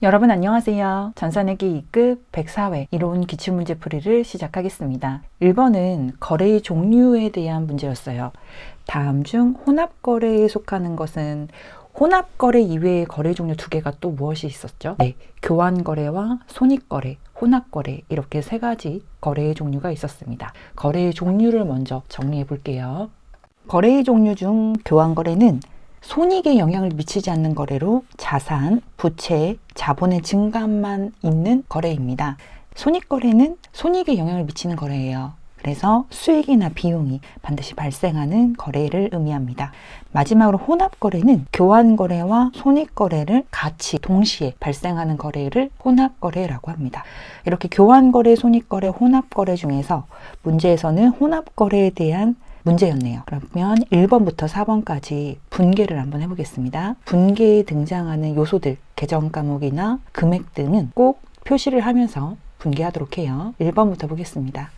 여러분 안녕하세요. 전산회계 2급 104회 이론 기출문제풀이를 시작하겠습니다. 1번은 거래의 종류에 대한 문제였어요. 다음 중 혼합거래에 속하는 것은 혼합거래 이외의 거래 종류 두 개가 또 무엇이 있었죠? 네, 교환거래와 손익거래, 혼합거래 이렇게 세 가지 거래의 종류가 있었습니다. 거래의 종류를 먼저 정리해 볼게요. 거래의 종류 중 교환거래는 손익에 영향을 미치지 않는 거래로 자산, 부채, 자본의 증가만 있는 거래입니다. 손익거래는 손익에 영향을 미치는 거래예요. 그래서 수익이나 비용이 반드시 발생하는 거래를 의미합니다. 마지막으로 혼합거래는 교환거래와 손익거래를 같이 동시에 발생하는 거래를 혼합거래라고 합니다. 이렇게 교환거래, 손익거래, 혼합거래 중에서 문제에서는 혼합거래에 대한 문제였네요. 그러면 1번부터 4번까지 분계를 한번 해보겠습니다. 분계에 등장하는 요소들, 계정 과목이나 금액 등은 꼭 표시를 하면서 분계하도록 해요. 1번부터 보겠습니다.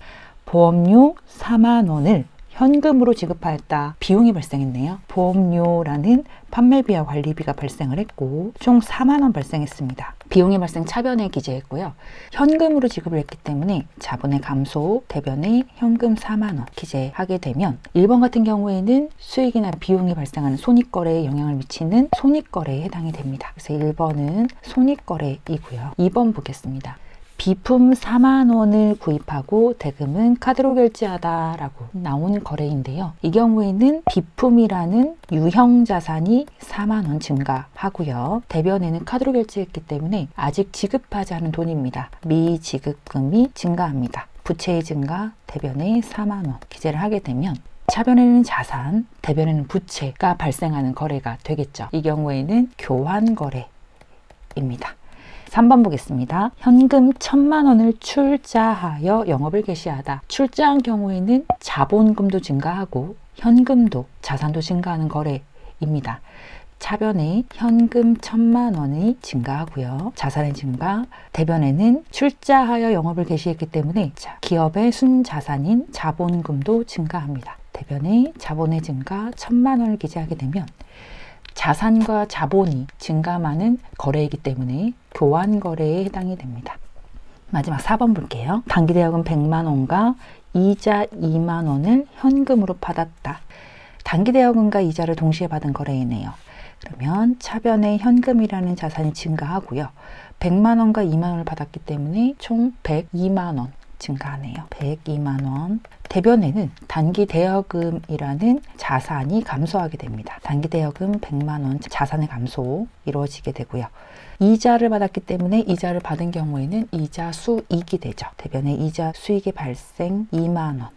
보험료 4만 원을 현금으로 지급하였다. 비용이 발생했네요. 보험료라는 판매비와 관리비가 발생을 했고 총 4만 원 발생했습니다. 비용의 발생 차변에 기재했고요. 현금으로 지급을 했기 때문에 자본의 감소, 대변에 현금 4만 원 기재하게 되면 1번 같은 경우에는 수익이나 비용이 발생하는 손익거래에 영향을 미치는 손익거래에 해당이 됩니다. 그래서 1번은 손익거래이고요. 2번 보겠습니다. 비품 4만 원을 구입하고 대금은 카드로 결제하다 라고 나온 거래인데요. 이 경우에는 비품이라는 유형 자산이 4만 원 증가하고요. 대변에는 카드로 결제했기 때문에 아직 지급하지 않은 돈입니다. 미지급금이 증가합니다. 부채의 증가, 대변에 4만 원 기재를 하게 되면 차변에는 자산, 대변에는 부채가 발생하는 거래가 되겠죠. 이 경우에는 교환거래입니다. 3번 보겠습니다. 현금 1,000만 원을 출자하여 영업을 개시하다. 출자한 경우에는 자본금도 증가하고 현금도 자산도 증가하는 거래입니다. 차변에 현금 1,000만 원이 증가하고요. 자산의 증가, 대변에는 출자하여 영업을 개시했기 때문에 기업의 순자산인 자본금도 증가합니다. 대변에 자본의 증가 1,000만 원을 기재하게 되면 자산과 자본이 증가하는 거래이기 때문에 교환거래에 해당이 됩니다. 마지막 4번 볼게요. 단기대여금 100만 원과 이자 2만 원을 현금으로 받았다. 단기대여금과 이자를 동시에 받은 거래이네요. 그러면 차변에 현금이라는 자산이 증가하고요. 100만 원과 2만 원을 받았기 때문에 총 102만 원 증가하네요. 102만 원. 대변에는 단기대여금이라는 자산이 감소하게 됩니다. 단기대여금 100만 원 자산의 감소 이루어지게 되고요. 이자를 받았기 때문에 이자를 받은 경우에는 이자 수익이 되죠. 대변에 이자 수익의 발생 2만 원.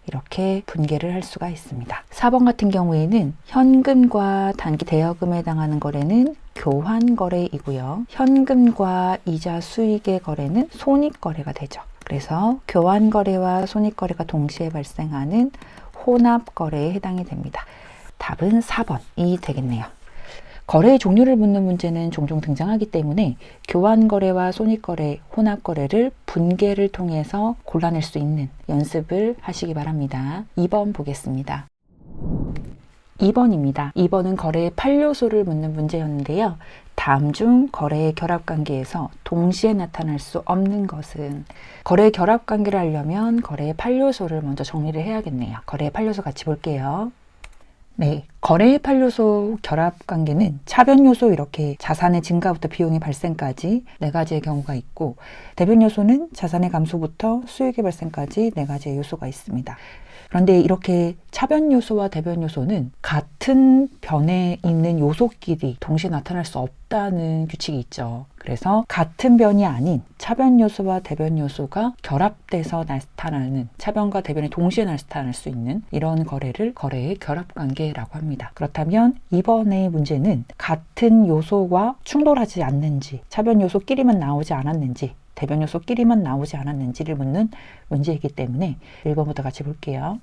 이렇게 분계를 할 수가 있습니다. 4번 같은 경우에는 현금과 단기대여금에 해당하는 거래는 교환거래이고요. 현금과 이자 수익의 거래는 손익거래가 되죠. 그래서 교환거래와 손익거래가 동시에 발생하는 혼합거래에 해당이 됩니다. 답은 4번이 되겠네요. 거래의 종류를 묻는 문제는 종종 등장하기 때문에 교환거래와 손익거래, 혼합거래를 분계를 통해서 골라낼 수 있는 연습을 하시기 바랍니다. 2번 보겠습니다. 2번입니다. 2번은 거래의 8요소를 묻는 문제였는데요. 다음 중 거래의 결합관계에서 동시에 나타날 수 없는 것은? 거래의 결합관계를 하려면 거래의 8요소를 먼저 정리를 해야겠네요. 거래의 8요소 같이 볼게요. 네, 거래의 8요소 결합관계는 차변요소 이렇게 자산의 증가부터 비용의 발생까지 4가지의 경우가 있고, 대변요소는 자산의 감소부터 수익의 발생까지 4가지의 요소가 있습니다. 그런데 이렇게 차변 요소와 대변 요소는 같은 변에 있는 요소끼리 동시에 나타날 수 없다는 규칙이 있죠. 그래서 같은 변이 아닌 차변 요소와 대변 요소가 결합돼서 나타나는, 차변과 대변이 동시에 나타날 수 있는 이런 거래를 거래의 결합관계라고 합니다. 그렇다면 이번의 문제는 같은 요소와 충돌하지 않는지, 차변 요소끼리만 나오지 않았는지, 대변 요소끼리만 나오지 않았는지를 묻는 문제이기 때문에 1번부터 같이 볼게요.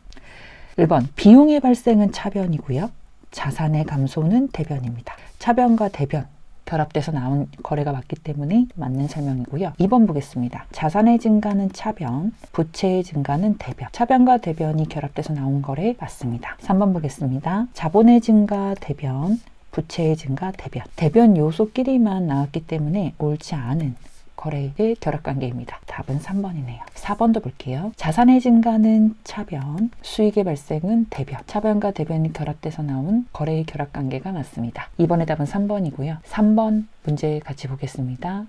1번, 비용의 발생은 차변이고요. 자산의 감소는 대변입니다. 차변과 대변 결합돼서 나온 거래가 맞기 때문에 맞는 설명이고요. 2번 보겠습니다. 자산의 증가는 차변, 부채의 증가는 대변. 차변과 대변이 결합돼서 나온 거래 맞습니다. 3번 보겠습니다. 자본의 증가 대변, 부채의 증가, 대변 요소끼리만 나왔기 때문에 옳지 않은 거래의 결합관계입니다. 답은 3번이네요. 4번도 볼게요. 자산의 증가는 차변, 수익의 발생은 대변. 차변과 대변이 결합돼서 나온 거래의 결합관계가 맞습니다. 이번의 답은 3번이고요. 3번 문제 같이 보겠습니다.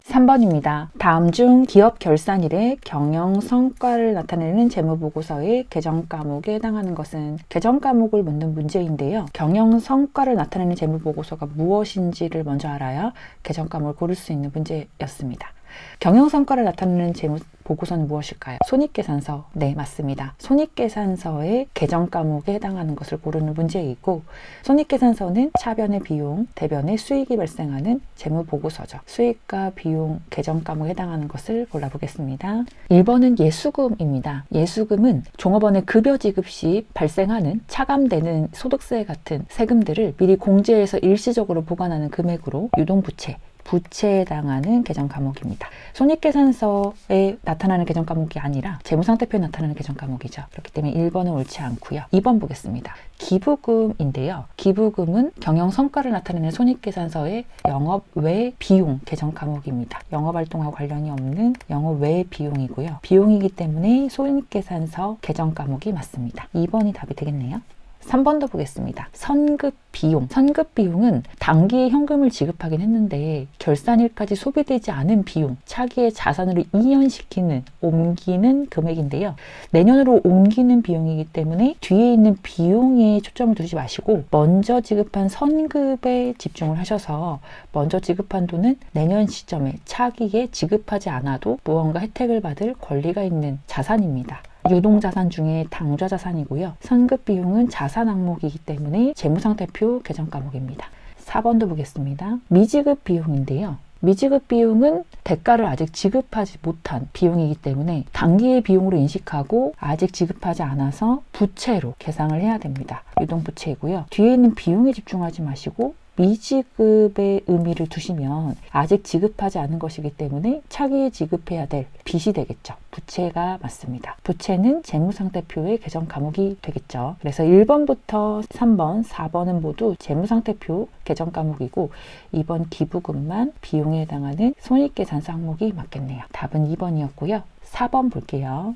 3번입니다. 다음 중 기업 결산일에 경영 성과를 나타내는 재무보고서의 개정 과목에 해당하는 것은? 개정 과목을 묻는 문제인데요. 경영 성과를 나타내는 재무보고서가 무엇인지를 먼저 알아야 개정 과목을 고를 수 있는 문제였습니다. 경영 성과를 나타내는 재무 보고서는 무엇일까요? 손익계산서. 네, 맞습니다. 손익계산서의 개정 과목에 해당하는 것을 고르는 문제이고, 손익계산서는 차변의 비용, 대변의 수익이 발생하는 재무보고서죠. 수익과 비용 개정 과목에 해당하는 것을 골라보겠습니다. 1번은 예수금입니다. 예수금은 종업원의 급여 지급 시 발생하는 차감되는 소득세 같은 세금들을 미리 공제해서 일시적으로 보관하는 금액으로 유동부채, 부채에 해당하는 개정 과목입니다. 손익계산서에 나타나는 개정 과목이 아니라 재무상태표에 나타나는 개정 과목이죠. 그렇기 때문에 1번은 옳지 않고요. 2번 보겠습니다. 기부금인데요. 기부금은 경영성과를 나타내는 손익계산서의 영업 외 비용 개정 과목입니다. 영업활동하고 관련이 없는 영업 외 비용이고요. 비용이기 때문에 손익계산서 개정 과목이 맞습니다. 2번이 답이 되겠네요. 3번도 보겠습니다. 선급비용. 선급비용은 당기에 현금을 지급하긴 했는데 결산일까지 소비되지 않은 비용, 차기의 자산으로 이연시키는, 옮기는 금액인데요. 내년으로 옮기는 비용이기 때문에 뒤에 있는 비용에 초점을 두지 마시고 먼저 지급한 선급에 집중을 하셔서 먼저 지급한 돈은 내년 시점에 차기에 지급하지 않아도 무언가 혜택을 받을 권리가 있는 자산입니다. 유동자산 중에 당좌자산이고요. 선급비용은 자산 항목이기 때문에 재무상태표 개정 과목입니다. 4번도 보겠습니다. 미지급 비용인데요. 미지급 비용은 대가를 아직 지급하지 못한 비용이기 때문에 단기의 비용으로 인식하고 아직 지급하지 않아서 부채로 계상을 해야 됩니다. 유동부채이고요. 뒤에 있는 비용에 집중하지 마시고 미지급의 의미를 두시면 아직 지급하지 않은 것이기 때문에 차기에 지급해야 될 빚이 되겠죠. 부채가 맞습니다. 부채는 재무상태표의 개정 과목이 되겠죠. 그래서 1번부터 3번, 4번은 모두 재무상태표 개정 과목이고 2번 기부금만 비용에 해당하는 손익계산서 항목이 맞겠네요. 답은 2번이었고요. 4번 볼게요.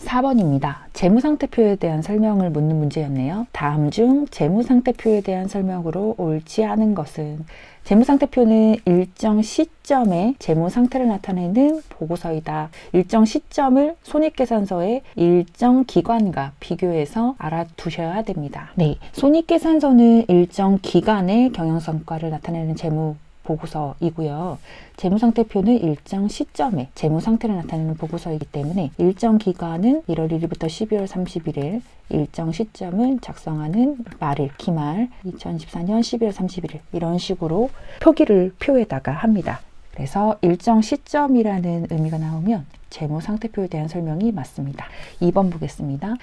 4번입니다. 재무상태표에 대한 설명을 묻는 문제였네요. 다음 중 재무상태표에 대한 설명으로 옳지 않은 것은? 재무상태표는 일정 시점에 재무상태를 나타내는 보고서이다. 일정 시점을 손익계산서의 일정 기간과 비교해서 알아두셔야 됩니다. 네, 손익계산서는 일정 기간의 경영성과를 나타내는 재무 보고서이고요. 재무상태표는 일정 시점에 재무상태를 나타내는 보고서이기 때문에 일정 기간은 1월 1일부터 12월 31일, 일정 시점은 작성하는 말일, 기말 2024년 12월 31일 이런 식으로 표에다가 합니다. 그래서 일정 시점이라는 의미가 나오면 재무상태표에 대한 설명이 맞습니다. 2번 보겠습니다.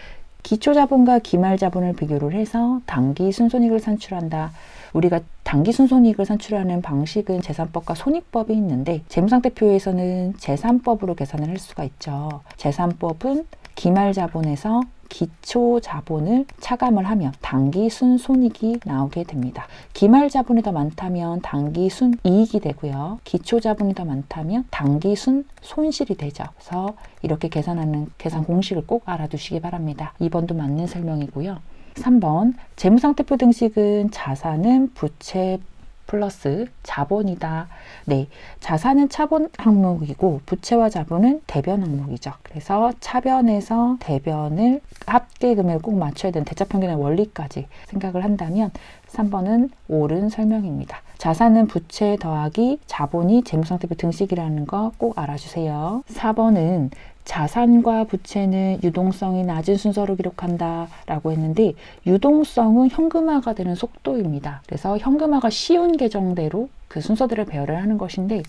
기초자본과 기말자본을 비교를 해서 당기 순손익을 산출한다. 우리가 당기 순손익을 산출하는 방식은 재산법과 손익법이 있는데 재무상태표에서는 재산법으로 계산을 할 수가 있죠. 재산법은 기말자본에서 기초자본을 차감을 하면 당기 순손익이 나오게 됩니다. 기말자본이 더 많다면 당기 순이익이 되고요. 기초자본이 더 많다면 당기 순손실이 되죠. 그래서 이렇게 계산하는 계산 공식을 꼭 알아두시기 바랍니다. 2번도 맞는 설명이고요. 3번 재무상태표 등식은 자산은 부채 플러스 자본이다. 네, 자산은 차본 항목이고 부채와 자본은 대변 항목이죠. 그래서 차변에서 대변을 합계금액을 꼭 맞춰야 되는 대차평균의 원리까지 생각을 한다면 3번은 옳은 설명입니다. 자산은 부채 더하기 자본이 재무상태표 등식이라는 거 꼭 알아주세요. 4번은 자산과 부채는 유동성이 낮은 순서로 기록한다 라고 했는데 유동성은 현금화가 되는 속도입니다. 그래서 현금화가 쉬운 계정대로 그 순서대로 배열을 하는 것인데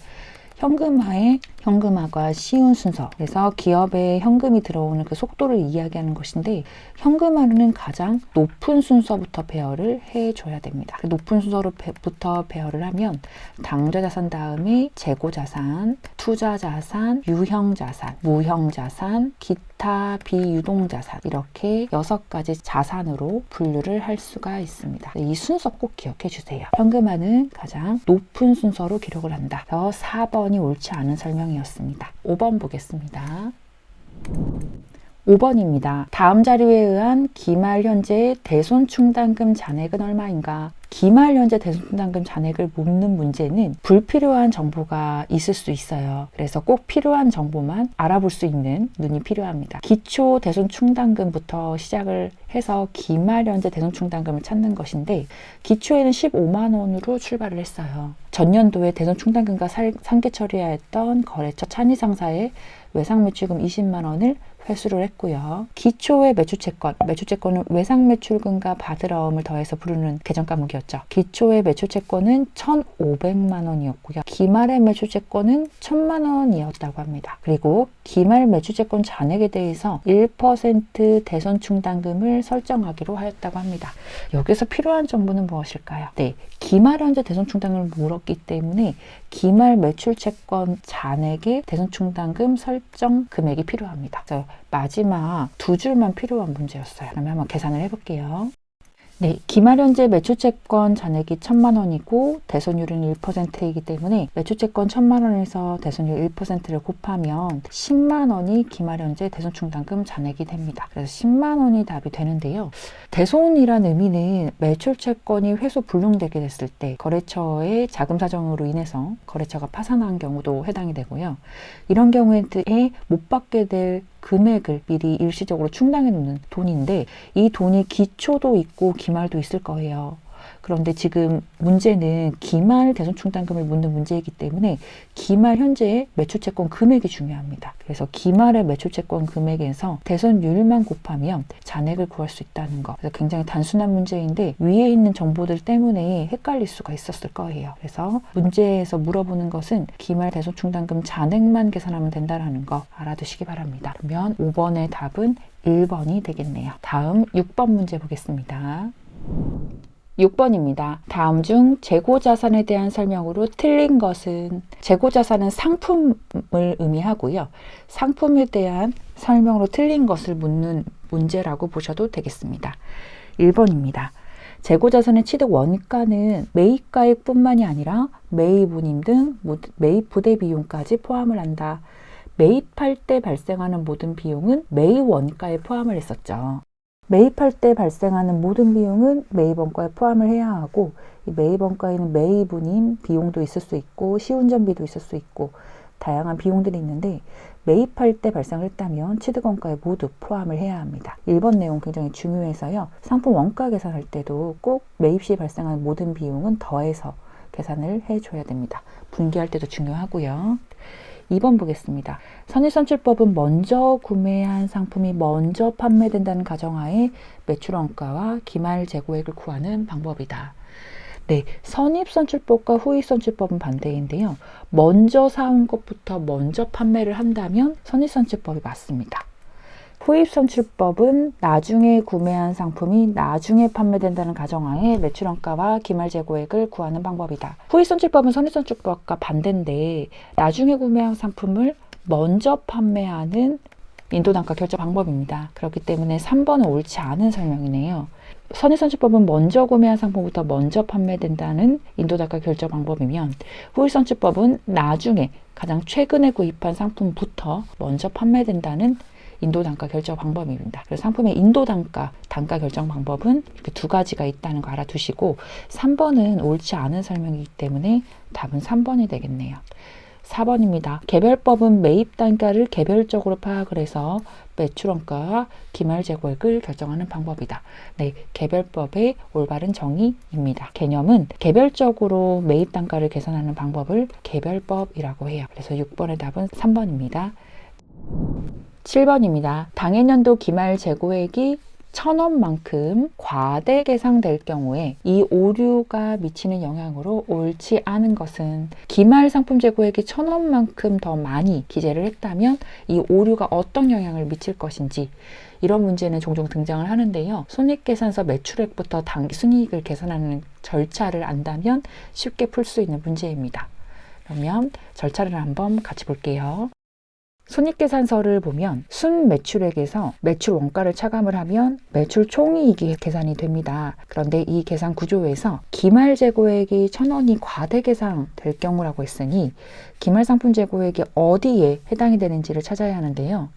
현금화의 현금화가 쉬운 순서. 그래서 기업에 현금이 들어오는 그 속도를 이야기하는 것인데, 현금화는 가장 높은 순서부터 배열을 해줘야 됩니다. 그 높은 순서로부터 배열을 하면 당좌자산 다음에 재고자산, 투자자산, 유형자산, 무형자산, 기타 비유동자산, 이렇게 6가지 자산으로 분류를 할 수가 있습니다. 이 순서 꼭 기억해 주세요. 현금화는 가장 높은 순서로 기록을 한다. 그래서 4번이 옳지 않은 설명이었습니다. 5번 보겠습니다. 5번입니다. 다음 자료에 의한 기말 현재의 대손충당금 잔액은 얼마인가? 기말 현재 대손충당금 잔액을 묻는 문제는 불필요한 정보가 있을 수 있어요. 그래서 꼭 필요한 정보만 알아볼 수 있는 눈이 필요합니다. 기초 대손충당금부터 시작을 해서 기말 현재 대손충당금을 찾는 것인데, 기초에는 15만 원으로 출발을 했어요. 전년도에 대손충당금과 상계 처리하였던 거래처 찬이상사의 외상매출금 20만 원을 회수를 했고요. 기초의 매출채권은 외상매출금과 받으러움을 더해서 부르는 계정 과목이었죠. 기초의 매출채권은 1,500만 원이었고요. 기말의 매출채권은 1,000만 원이었다고 합니다. 그리고 기말 매출채권 잔액에 대해서 1% 대손충당금을 설정하기로 하였다고 합니다. 여기서 필요한 정보는 무엇일까요? 네, 기말 현재 대손충당금을 물었기 때문에 기말 매출채권 잔액의 대손충당금 설정 금액이 필요합니다. 그래서 마지막 2줄만 필요한 문제였어요. 그러면 한번 계산을 해볼게요. 네, 기말 현재 매출채권 잔액이 1,000만 원이고 대손율은 1%이기 때문에 매출채권 1,000만 원에서 대손율 1%를 곱하면 10만 원이 기말 현재 대손충당금 잔액이 됩니다. 그래서 10만 원이 답이 되는데요. 대손이란 의미는 매출채권이 회수 불능되게 됐을 때 거래처의 자금 사정으로 인해서 거래처가 파산한 경우도 해당이 되고요. 이런 경우에 못 받게 될 금액을 미리 일시적으로 충당해 놓는 돈인데, 이 돈이 기초도 있고 기말도 있을 거예요. 그런데 지금 문제는 기말 대손충당금을 묻는 문제이기 때문에 기말 현재의 매출채권 금액이 중요합니다. 그래서 기말의 매출채권 금액에서 대손율만 곱하면 잔액을 구할 수 있다는 거. 그래서 굉장히 단순한 문제인데 위에 있는 정보들 때문에 헷갈릴 수가 있었을 거예요. 그래서 문제에서 물어보는 것은 기말 대손충당금 잔액만 계산하면 된다는 거 알아두시기 바랍니다. 그러면 5번의 답은 1번이 되겠네요. 다음 6번 문제 보겠습니다. 6번입니다. 다음 중 재고자산에 대한 설명으로 틀린 것은? 재고자산은 상품을 의미하고요. 상품에 대한 설명으로 틀린 것을 묻는 문제라고 보셔도 되겠습니다. 1번입니다. 재고자산의 취득 원가는 매입가액뿐만이 아니라 매입운임 등 매입 부대 비용까지 포함을 한다. 매입할 때 발생하는 모든 비용은 매입 원가에 포함을 했었죠. 매입할 때 발생하는 모든 비용은 매입원가에 포함을 해야 하고, 이 매입원가에는 매입운임 비용도 있을 수 있고 시운전비도 있을 수 있고 다양한 비용들이 있는데, 매입할 때 발생을 했다면 취득원가에 모두 포함을 해야 합니다. 1번 내용 굉장히 중요해서요. 상품 원가 계산할 때도 꼭 매입 시 발생하는 모든 비용은 더해서 계산을 해줘야 됩니다. 분기할 때도 중요하고요. 2번 보겠습니다. 선입선출법은 먼저 구매한 상품이 먼저 판매된다는 가정하에 매출원가와 기말 재고액을 구하는 방법이다. 네, 선입선출법과 후입선출법은 반대인데요. 먼저 사온 것부터 먼저 판매를 한다면 선입선출법이 맞습니다. 후입선출법은 나중에 구매한 상품이 나중에 판매된다는 가정하에 매출원가와 기말재고액을 구하는 방법이다. 후입선출법은 선입선출법과 반대인데, 나중에 구매한 상품을 먼저 판매하는 인도단가 결정 방법입니다. 그렇기 때문에 3번은 옳지 않은 설명이네요. 선입선출법은 먼저 구매한 상품부터 먼저 판매된다는 인도단가 결정 방법이면, 후입선출법은 나중에 가장 최근에 구입한 상품부터 먼저 판매된다는 인도단가 결정 방법입니다. 그래서 상품의 인도단가, 단가 결정 방법은 이렇게 2가지가 있다는 거 알아두시고, 3번은 옳지 않은 설명이기 때문에 답은 3번이 되겠네요. 4번입니다. 개별법은 매입 단가를 개별적으로 파악을 해서 매출원가와 기말재고액을 결정하는 방법이다. 네, 개별법의 올바른 정의입니다. 개념은 개별적으로 매입 단가를 계산하는 방법을 개별법이라고 해요. 그래서 6번의 답은 3번입니다. 7번입니다. 당해년도 기말 재고액이 1,000원만큼 과대 계상될 경우에 이 오류가 미치는 영향으로 옳지 않은 것은 기말 상품 재고액이 1,000원만큼 더 많이 기재를 했다면 이 오류가 어떤 영향을 미칠 것인지, 이런 문제는 종종 등장을 하는데요. 손익계산서 매출액부터 단순이익을 계산하는 절차를 안다면 쉽게 풀 수 있는 문제입니다. 그러면 절차를 한번 같이 볼게요. 손익계산서를 보면 순매출액에서 매출 원가를 차감을 하면 매출 총이익이 계산이 됩니다. 그런데 이 계산 구조에서 기말 재고액이 1,000원이 과대 계상될 경우라고 했으니 기말 상품 재고액이 어디에 해당이 되는지를 찾아야 하는데요.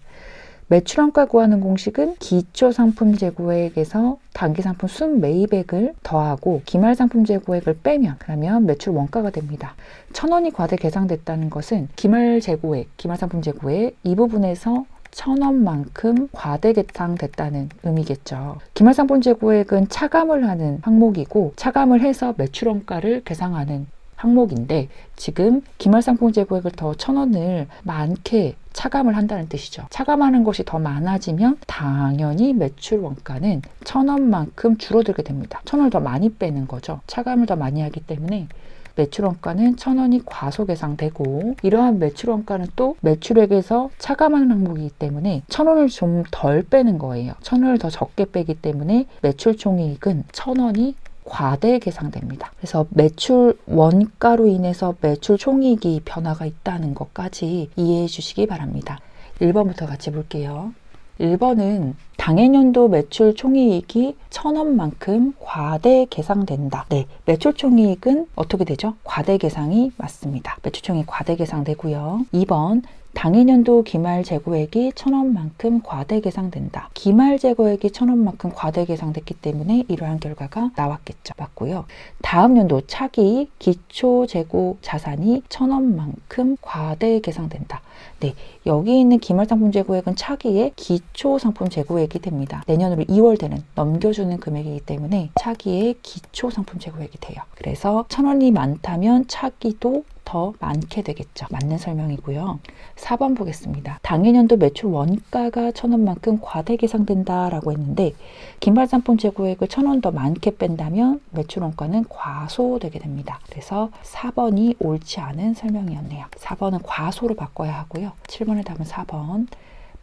매출원가 구하는 공식은 기초상품 재고액에서 단기상품 순매입액을 더하고 기말상품 재고액을 빼면 그러면 매출 원가가 됩니다. 1,000원이 과대 계상됐다는 것은 기말 재고액, 기말상품 재고액 이 부분에서 1,000원만큼 과대 계상됐다는 의미겠죠. 기말상품 재고액은 차감을 하는 항목이고 차감을 해서 매출원가를 계상하는 항목인데 지금 기말상품 재고액을 더 1,000원을 많게 차감을 한다는 뜻이죠. 차감하는 것이 더 많아지면 당연히 매출 원가는 1,000원만큼 줄어들게 됩니다. 1,000원을 더 많이 빼는 거죠. 차감을 더 많이 하기 때문에 매출 원가는 1,000원이 과소계상되고 이러한 매출 원가는 또 매출액에서 차감하는 항목이기 때문에 1,000원을 좀 덜 빼는 거예요. 1,000원을 더 적게 빼기 때문에 매출 총이익은 1,000원이 과대 계상됩니다. 그래서 매출 원가로 인해서 매출 총이익이 변화가 있다는 것까지 이해해 주시기 바랍니다. 1번부터 같이 볼게요. 1번은 당해년도 매출 총이익이 1,000원만큼 과대 계상된다. 네, 매출 총이익은 어떻게 되죠? 과대 계상이 맞습니다. 매출 총이익 과대 계상되고요. 2번 당해년도 기말 재고액이 1,000원만큼 과대 계상된다. 기말 재고액이 1,000원만큼 과대 계상됐기 때문에 이러한 결과가 나왔겠죠. 맞고요. 다음 연도 차기 기초 재고 자산이 1,000원만큼 과대 계상된다. 네, 여기 있는 기말 상품 재고액은 차기의 기초 상품 재고액이 됩니다. 내년으로 2월 되는 넘겨주는 금액이기 때문에 차기의 기초 상품 재고액이 돼요. 그래서 1,000원이 많다면 차기도 더 많게 되겠죠. 맞는 설명이고요. 4번 보겠습니다. 당해년도 매출 원가가 1,000원만큼 과대 계상된다라고 했는데 기말 상품 재고액을 1,000원 더 많게 뺀다면 매출 원가는 과소되게 됩니다. 그래서 4번이 옳지 않은 설명이었네요. 4번은 과소로 바꿔야 하고요. 7번의 답은 4번.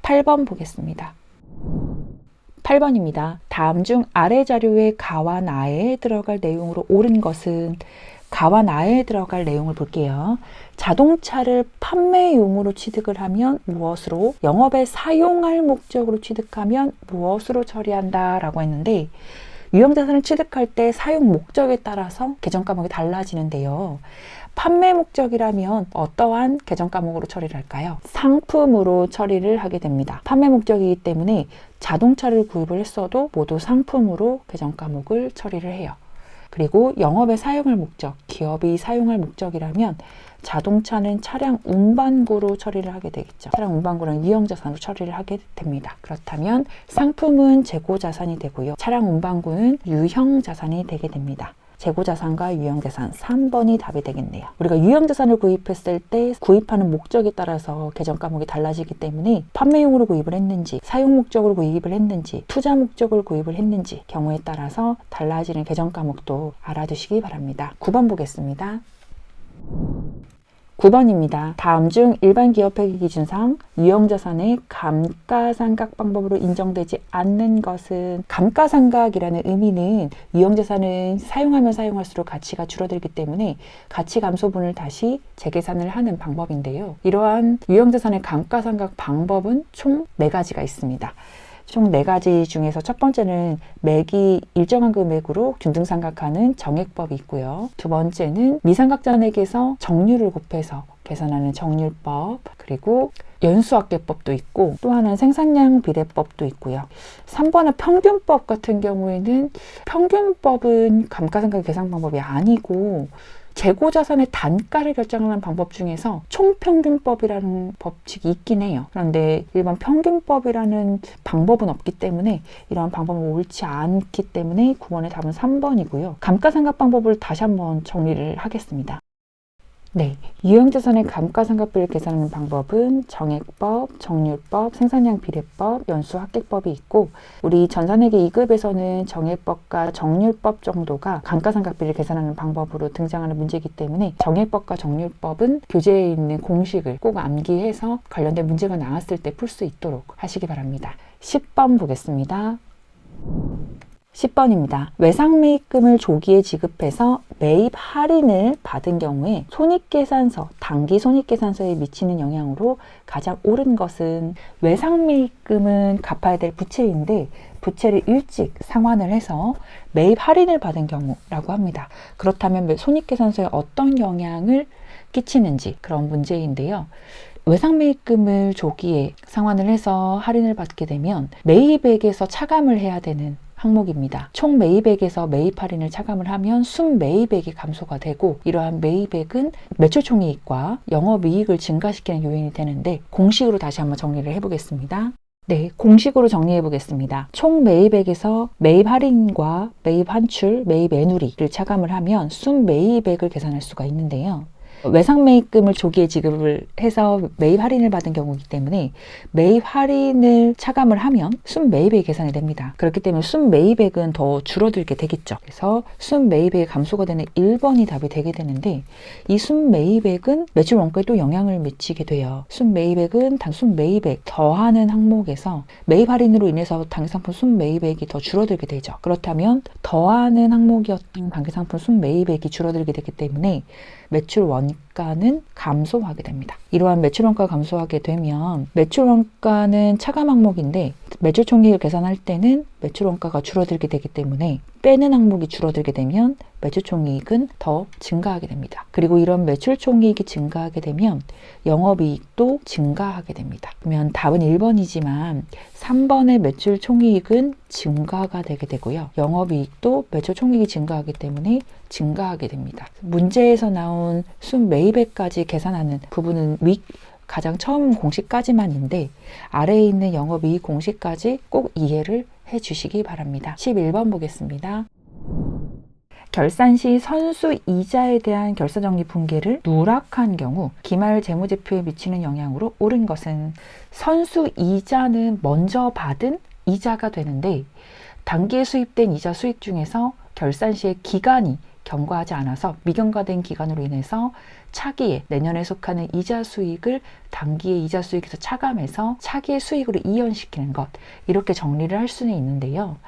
8번 보겠습니다. 8번입니다. 다음 중 아래 자료의 가와 나에 들어갈 내용으로 옳은 것은 가와 나에 들어갈 내용을 볼게요. 자동차를 판매용으로 취득을 하면 무엇으로, 영업에 사용할 목적으로 취득하면 무엇으로 처리한다 라고 했는데 유형자산을 취득할 때 사용 목적에 따라서 계정 과목이 달라지는데요. 판매 목적이라면 어떠한 계정 과목으로 처리를 할까요? 상품으로 처리를 하게 됩니다. 판매 목적이기 때문에 자동차를 구입을 했어도 모두 상품으로 계정 과목을 처리를 해요. 그리고 영업에 사용할 목적, 기업이 사용할 목적이라면 자동차는 차량 운반구로 처리를 하게 되겠죠. 차량 운반구는 유형자산으로 처리를 하게 됩니다. 그렇다면 상품은 재고자산이 되고요. 차량 운반구는 유형자산이 되게 됩니다. 재고자산과 유형자산 3번이 답이 되겠네요. 우리가 유형자산을 구입했을 때 구입하는 목적에 따라서 계정 과목이 달라지기 때문에 판매용으로 구입을 했는지 사용 목적으로 구입을 했는지 투자 목적으로 구입을 했는지 경우에 따라서 달라지는 계정 과목도 알아두시기 바랍니다. 9번 보겠습니다. 9번입니다. 다음 중 일반 기업 회계 기준상 유형자산의 감가상각 방법으로 인정되지 않는 것은, 감가상각이라는 의미는 유형자산은 사용하면 사용할수록 가치가 줄어들기 때문에 가치 감소분을 다시 재계산을 하는 방법인데요. 이러한 유형자산의 감가상각 방법은 총 4가지가 있습니다. 총 4가지 중에서 첫 번째는 매기 일정한 금액으로 균등상각하는 정액법이 있고요. 두 번째는 미상각잔액에서 정률을 곱해서 계산하는 정률법, 그리고 연수합계법도 있고 또 하나는 생산량 비례법도 있고요. 3번은 평균법 같은 경우에는 평균법은 감가상각 계산 방법이 아니고 재고자산의 단가를 결정하는 방법 중에서 총평균법이라는 법칙이 있긴 해요. 그런데 일반 평균법이라는 방법은 없기 때문에 이러한 방법은 옳지 않기 때문에 9번의 답은 3번이고요. 감가상각 방법을 다시 한번 정리를 하겠습니다. 네, 유형자산의 감가상각비를 계산하는 방법은 정액법, 정률법, 생산량 비례법, 연수합계법이 있고 우리 전산회계 2급에서는 정액법과 정률법 정도가 감가상각비를 계산하는 방법으로 등장하는 문제이기 때문에 정액법과 정률법은 교재에 있는 공식을 꼭 암기해서 관련된 문제가 나왔을 때 풀 수 있도록 하시기 바랍니다. 10번 보겠습니다. 10번입니다. 외상매입금을 조기에 지급해서 매입 할인을 받은 경우에 손익계산서, 당기 손익계산서에 미치는 영향으로 가장 옳은 것은 외상매입금은 갚아야 될 부채인데 부채를 일찍 상환을 해서 매입 할인을 받은 경우라고 합니다. 그렇다면 손익계산서에 어떤 영향을 끼치는지 그런 문제인데요. 외상매입금을 조기에 상환을 해서 할인을 받게 되면 매입액에서 차감을 해야 되는 항목입니다. 총 매입액에서 매입 할인을 차감을 하면 순매입액이 감소가 되고 이러한 매입액은 매출총이익과 영업이익을 증가시키는 요인이 되는데 공식으로 다시 한번 정리를 해보겠습니다. 네, 공식으로 정리해 보겠습니다. 총 매입액에서 매입 할인과 매입 환출, 매입 애누리를 차감을 하면 순매입액을 계산할 수가 있는데요. 외상매입금을 조기에 지급을 해서 매입 할인을 받은 경우이기 때문에 매입 할인을 차감을 하면 순매입액이 계산이 됩니다. 그렇기 때문에 순매입액은 더 줄어들게 되겠죠. 그래서 순매입액이 감소가 되는 1번이 답이 되게 되는데 이 순매입액은 매출 원가에 또 영향을 미치게 돼요. 순매입액은 단순매입액 더하는 항목에서 매입 할인으로 인해서 단기상품 순매입액이 더 줄어들게 되죠. 그렇다면 더하는 항목이었던 단기상품 순매입액이 줄어들게 되기 때문에 매출 원가는 감소하게 됩니다. 이러한 매출 원가가 감소하게 되면 매출 원가는 차감 항목인데 매출 총액을 계산할 때는 매출 원가가 줄어들게 되기 때문에 빼는 항목이 줄어들게 되면 매출 총이익은 더 증가하게 됩니다. 그리고 이런 매출 총이익이 증가하게 되면 영업이익도 증가하게 됩니다. 그러면 답은 1번이지만 3번의 매출 총이익은 증가가 되게 되고요. 영업이익도 매출 총이익이 증가하기 때문에 증가하게 됩니다. 문제에서 나온 순매입액까지 계산하는 부분은 가장 처음 공식까지만인데 아래에 있는 영업이익 공식까지 꼭 이해를 해 주시기 바랍니다. 11번 보겠습니다. 결산 시 선수 이자에 대한 결사정리 분계를 누락한 경우 기말 재무제표에 미치는 영향으로 옳은 것은 선수 이자는 먼저 받은 이자가 되는데 단기에 수입된 이자 수익 중에서 결산 시의 기간이 경과하지 않아서 미경과된 기간으로 인해서 차기에 내년에 속하는 이자 수익을 단기의 이자 수익에서 차감해서 차기의 수익으로 이연시키는 것, 이렇게 정리를 할 수는 있는데요.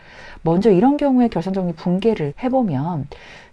먼저 이런 경우에 결산정리 분계를 해보면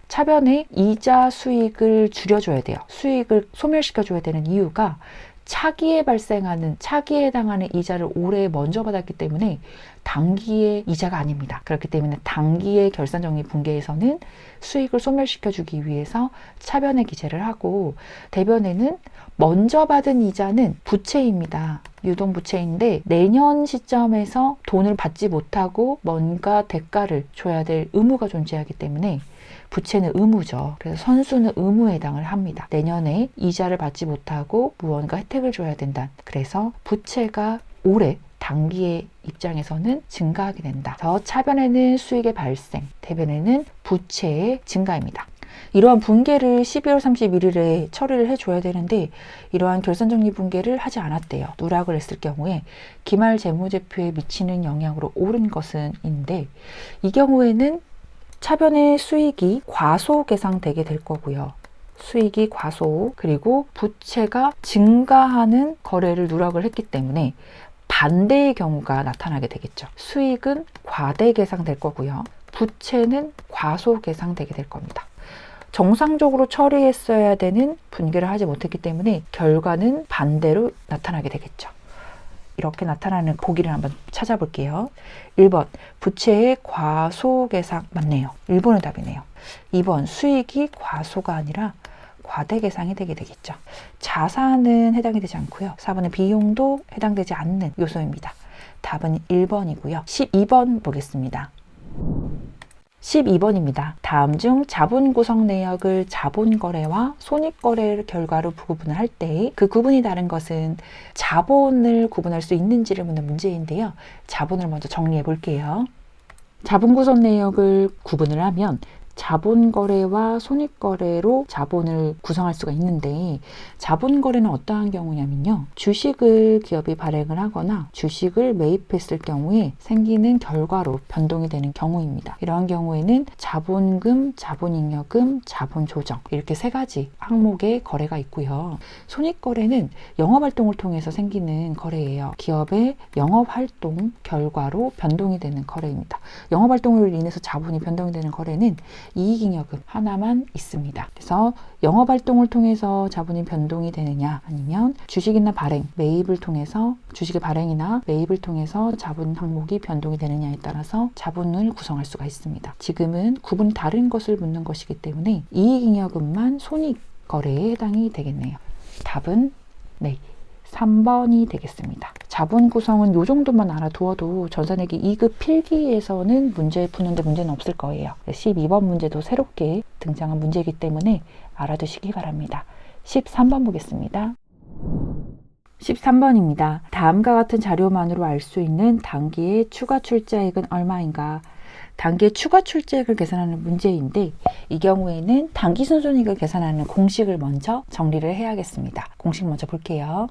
차변에 이자 수익을 줄여줘야 돼요. 수익을 소멸시켜줘야 되는 이유가 차기에 발생하는, 차기에 해당하는 이자를 올해 먼저 받았기 때문에 단기의 이자가 아닙니다. 그렇기 때문에 단기의 결산정리 분계에서는 수익을 소멸시켜주기 위해서 차변에 기재를 하고, 대변에는 먼저 받은 이자는 부채입니다. 유동부채인데 내년 시점에서 돈을 받지 못하고 뭔가 대가를 줘야 될 의무가 존재하기 때문에 부채는 의무죠. 그래서 선수는 의무에 해당을 합니다. 내년에 이자를 받지 못하고 무언가 혜택을 줘야 된다. 그래서 부채가 올해 단기의 입장에서는 증가하게 된다. 그래서 차변에는 수익의 발생, 대변에는 부채의 증가입니다. 이러한 분계를 12월 31일에 처리를 해줘야 되는데 이러한 결산정리 분계를 하지 않았대요. 누락을 했을 경우에 기말 재무제표에 미치는 영향으로 옳은 것은 인데, 이 경우에는 차변의 수익이 과소계상되게 될 거고요. 수익이 과소, 그리고 부채가 증가하는 거래를 누락을 했기 때문에 반대의 경우가 나타나게 되겠죠. 수익은 과대계상될 거고요. 부채는 과소계상되게 될 겁니다. 정상적으로 처리했어야 되는 분계를 하지 못했기 때문에 결과는 반대로 나타나게 되겠죠. 이렇게 나타나는 보기를 한번 찾아볼게요. 1번 부채의 과소계상 맞네요. 1번의 답이네요. 2번 수익이 과소가 아니라 과대계상이 되게 되겠죠. 자산은 해당이 되지 않고요. 4번의 비용도 해당되지 않는 요소입니다. 답은 1번이고요. 12번 보겠습니다. 12번입니다. 다음 중 자본 구성 내역을 자본 거래와 손익 거래 결과로 구분을 할 때 그 구분이 다른 것은 자본을 구분할 수 있는지를 묻는 문제인데요. 자본을 먼저 정리해 볼게요. 자본 구성 내역을 구분을 하면 자본거래와 손익거래로 자본을 구성할 수가 있는데, 자본거래는 어떠한 경우냐면요, 주식을 기업이 발행을 하거나 주식을 매입했을 경우에 생기는 결과로 변동이 되는 경우입니다. 이러한 경우에는 자본금, 자본잉여금, 자본조정, 이렇게 세 가지 항목의 거래가 있고요. 손익거래는 영업활동을 통해서 생기는 거래예요. 기업의 영업활동 결과로 변동이 되는 거래입니다. 영업활동으로 인해서 자본이 변동이 되는 거래는 이익잉여금 하나만 있습니다. 그래서 영업활동을 통해서 자본이 변동이 되느냐, 아니면 주식이나 발행, 매입을 통해서, 주식의 발행이나 매입을 통해서 자본 항목이 변동이 되느냐에 따라서 자본을 구성할 수가 있습니다. 지금은 구분이 다른 것을 묻는 것이기 때문에 이익잉여금만 손익거래에 해당이 되겠네요. 답은 네, 3번이 되겠습니다. 자본 구성은 이 정도만 알아두어도 전산회계 2급 필기에서는 문제 푸는데 문제는 없을 거예요. 12번 문제도 새롭게 등장한 문제이기 때문에 알아두시기 바랍니다. 13번 보겠습니다. 13번입니다. 다음과 같은 자료만으로 알 수 있는 단기의 추가 출자액은 얼마인가? 단기의 추가 출자액을 계산하는 문제인데, 이 경우에는 단기 순손익을 계산하는 공식을 먼저 정리를 해야겠습니다. 공식 먼저 볼게요.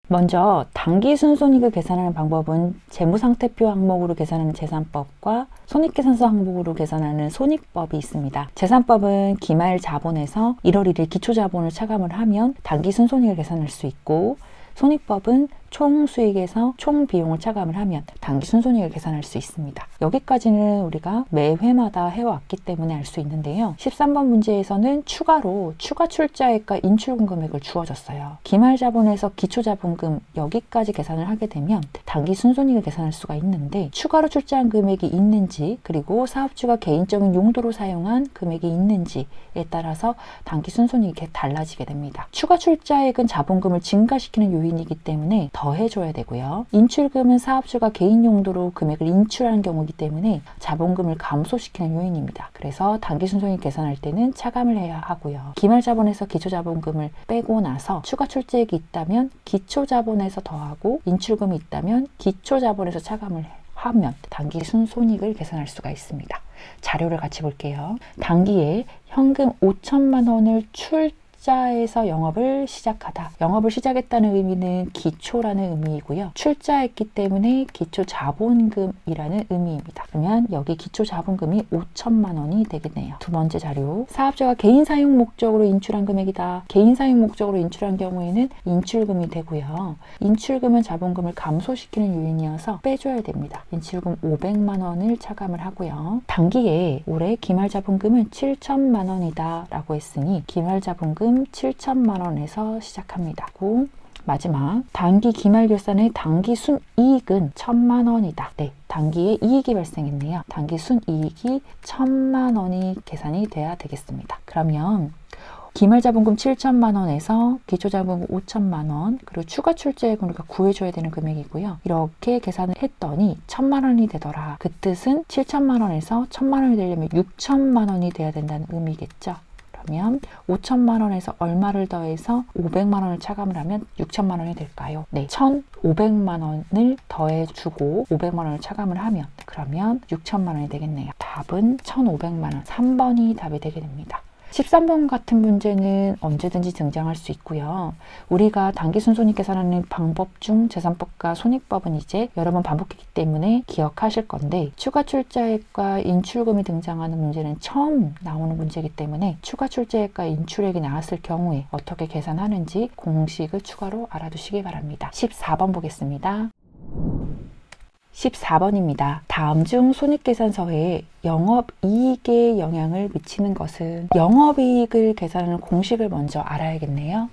먼저 단기 순손익을 계산하는 방법은 재무상태표 항목으로 계산하는 재산법과 손익계산서 항목으로 계산하는 손익법이 있습니다. 재산법은 기말 자본에서 1월 1일 기초자본을 차감을 하면 단기 순손익을 계산할 수 있고, 손익법은 총 수익에서 총 비용을 차감을 하면 단기 순손익을 계산할 수 있습니다. 여기까지는 우리가 매 회마다 해왔기 때문에 알 수 있는데요. 13번 문제에서는 추가로 추가 출자액과 인출금 금액을 주어졌어요. 기말자본에서 기초자본금 여기까지 계산을 하게 되면 단기 순손익을 계산할 수가 있는데, 추가로 출자한 금액이 있는지, 그리고 사업주가 개인적인 용도로 사용한 금액이 있는지에 따라서 단기 순손익이 달라지게 됩니다. 추가 출자액은 자본금을 증가시키는 요인이기 때문에 더해줘야 되고요. 인출금은 사업주가 개인 용도로 금액을 인출하는 경우이기 때문에 자본금을 감소시키는 요인입니다. 그래서 단기 순손익 계산할 때는 차감을 해야 하고요. 기말자본에서 기초자본금을 빼고 나서 추가 출자액이 있다면 기초자본에서 더하고, 인출금이 있다면 기초자본에서 차감을 하면 단기 순손익을 계산할 수가 있습니다. 자료를 같이 볼게요. 단기에 현금 5천만 원을 출자해서 영업을 시작하다. 영업을 시작했다는 의미는 기초라는 의미이고요. 출자했기 때문에 기초 자본금이라는 의미입니다. 그러면 여기 기초 자본금이 5천만 원이 되겠네요. 두 번째 자료. 사업자가 개인 사용 목적으로 인출한 금액이다. 개인 사용 목적으로 인출한 경우에는 인출금이 되고요. 인출금은 자본금을 감소시키는 요인이어서 빼줘야 됩니다. 인출금 500만 원을 차감을 하고요. 단기에 올해 기말 자본금은 7천만 원이다 라고 했으니 기말 자본금 7천만 원에서 시작합니다. 그리고 마지막 단기 기말결산의 단기 순이익은 1,000만 원이다. 네, 단기에 이익이 발생했네요. 단기 순이익이 1,000만 원이 계산이 돼야 되겠습니다. 그러면 기말자본금 7천만 원에서 기초자본금 5천만 원, 그리고 추가 출자액은 우리가 구해줘야 되는 금액이고요. 이렇게 계산을 했더니 1,000만 원이 되더라. 그 뜻은 7천만 원에서 1,000만 원이 되려면 6천만 원이 돼야 된다는 의미겠죠. 그러면 5천만 원에서 얼마를 더해서 500만 원을 차감을 하면 6천만 원이 될까요? 네, 1,500만 원을 더해주고 500만 원을 차감을 하면, 그러면 6천만 원이 되겠네요. 답은 1,500만 원, 3번이 답이 되게 됩니다. 13번 같은 문제는 언제든지 등장할 수 있고요. 우리가 단기 순손익 계산하는 방법 중 재산법과 손익법은 이제 여러 번 반복했기 때문에 기억하실 건데, 추가 출자액과 인출금이 등장하는 문제는 처음 나오는 문제이기 때문에 추가 출자액과 인출액이 나왔을 경우에 어떻게 계산하는지 공식을 추가로 알아두시기 바랍니다. 14번 보겠습니다. 14번입니다. 다음 중 손익계산서에 영업이익에 영향을 미치는 것은? 영업이익을 계산하는 공식을 먼저 알아야겠네요.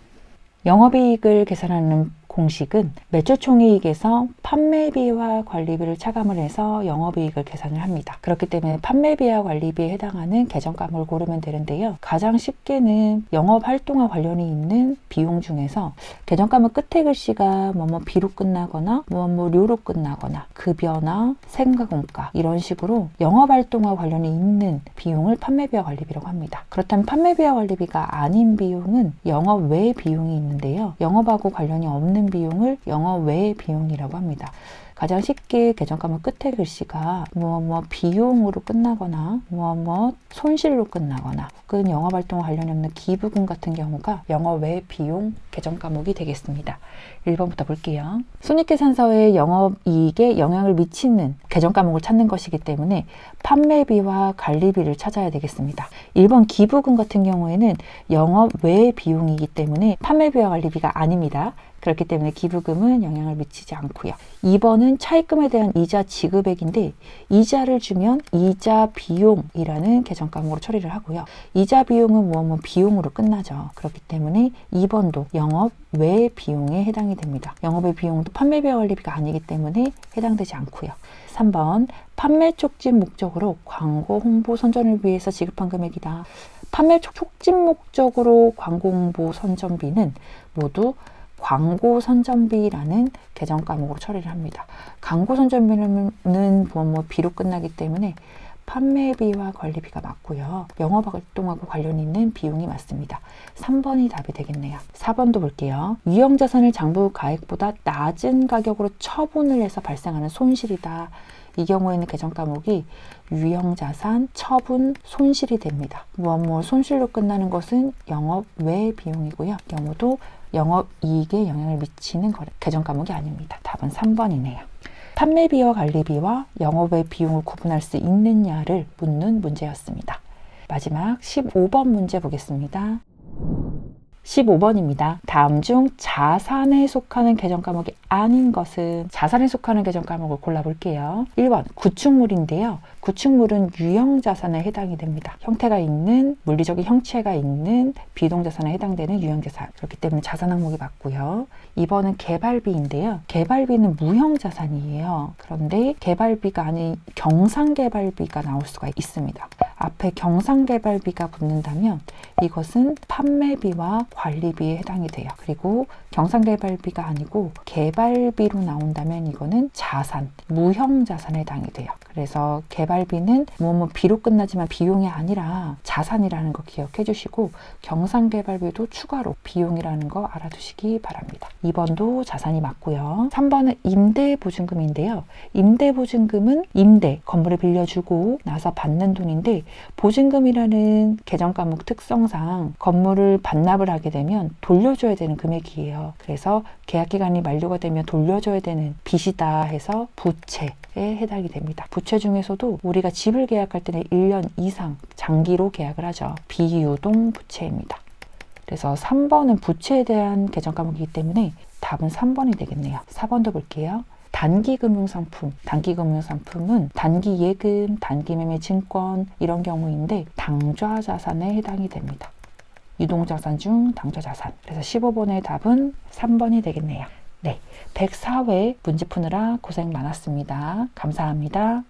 영업이익을 계산하는 공식은 매출총이익에서 판매비와 관리비를 차감을 해서 영업이익을 계산을 합니다. 그렇기 때문에 판매비와 관리비에 해당하는 계정값을 고르면 되는데요. 가장 쉽게는 영업활동과 관련이 있는 비용 중에서 계정값은 끝에 글씨가 비로 끝나거나 료로 끝나거나 급여나 생가공가 이런 식으로 영업활동과 관련이 있는 비용을 판매비와 관리비라고 합니다. 그렇다면 판매비와 관리비가 아닌 비용은 영업 외 비용이 있는데요. 영업하고 관련이 없는 비용을 영업 외 비용이라고 합니다. 가장 쉽게 계정 과목 끝에 글씨가 무엇 비용으로 끝나거나 무엇 손실로 끝나거나 혹은 영업활동과 관련이 없는 기부금 같은 경우가 영업 외 비용 계정 과목이 되겠습니다. 1번부터 볼게요. 손익계산서의 영업이익에 영향을 미치는 계정 과목을 찾는 것이기 때문에 판매비와 관리비를 찾아야 되겠습니다. 1번 기부금 같은 경우에는 영업 외 비용이기 때문에 판매비와 관리비가 아닙니다. 그렇기 때문에 기부금은 영향을 미치지 않고요. 2번은 차입금에 대한 이자 지급액인데 이자를 주면 이자 비용이라는 계정 과목으로 처리를 하고요. 이자 비용은 무엇 비용으로 끝나죠. 그렇기 때문에 2번도 영업 외 비용에 해당이 됩니다. 영업 외 비용도 판매비와 관리비가 아니기 때문에 해당되지 않고요. 3번 판매 촉진 목적으로 광고 홍보 선전을 위해서 지급한 금액이다. 판매 촉진 목적으로 광고 홍보 선전비는 모두 광고 선전비라는 계정 과목으로 처리를 합니다. 광고 선전비는 비로 끝나기 때문에 판매비와 관리비가 맞고요. 영업활동하고 관련이 있는 비용이 맞습니다. 3번이 답이 되겠네요. 4번도 볼게요. 유형자산을 장부 가액보다 낮은 가격으로 처분을 해서 발생하는 손실이다. 이 경우에는 계정 과목이 유형자산, 처분, 손실이 됩니다. 손실로 끝나는 것은 영업 외 비용이고요. 경우도 영업이익에 영향을 미치는 계정 과목이 아닙니다. 답은 3번이네요. 판매비와 관리비와 영업 외 비용을 구분할 수 있느냐를 묻는 문제였습니다. 마지막 15번 문제 보겠습니다. 15번입니다. 다음 중 자산에 속하는 계정 과목이 아닌 것은 자산에 속하는 계정 과목을 골라볼게요. 1번 구축물인데요. 구축물은 유형자산에 해당이 됩니다. 형태가 있는 물리적인 형체가 있는 비동자산에 해당되는 유형자산. 그렇기 때문에 자산 항목이 맞고요. 2번은 개발비인데요. 개발비는 무형자산이에요. 그런데 개발비가 아닌 경상개발비가 나올 수가 있습니다. 앞에 경상개발비가 붙는다면 이것은 판매비와 관리비에 해당이 돼요. 그리고 경상개발비가 아니고 개발비로 나온다면 이거는 자산, 무형자산에 해당이 돼요. 그래서 개발비는 비로 끝나지만 비용이 아니라 자산이라는 거 기억해 주시고 경상개발비도 추가로 비용이라는 거 알아두시기 바랍니다. 2번도 자산이 맞고요. 3번은 임대보증금인데요. 임대보증금은 건물을 빌려주고 나서 받는 돈인데 보증금이라는 계정 과목 특성상 건물을 반납을 하게 되면 돌려줘야 되는 금액이에요. 그래서 계약기간이 만료가 되면 돌려줘야 되는 빚이다 해서 부채에 해당이 됩니다. 부채 중에서도 우리가 집을 계약할 때는 1년 이상 장기로 계약을 하죠. 비유동 부채입니다. 그래서 3번은 부채에 대한 계정 과목이기 때문에 답은 3번이 되겠네요. 4번도 볼게요. 단기금융상품, 단기금융상품은 단기예금, 단기매매 증권 이런 경우인데 당좌자산에 해당이 됩니다. 유동자산 중 당좌자산. 그래서 15번의 답은 3번이 되겠네요. 네, 104회 문제 푸느라 고생 많았습니다. 감사합니다.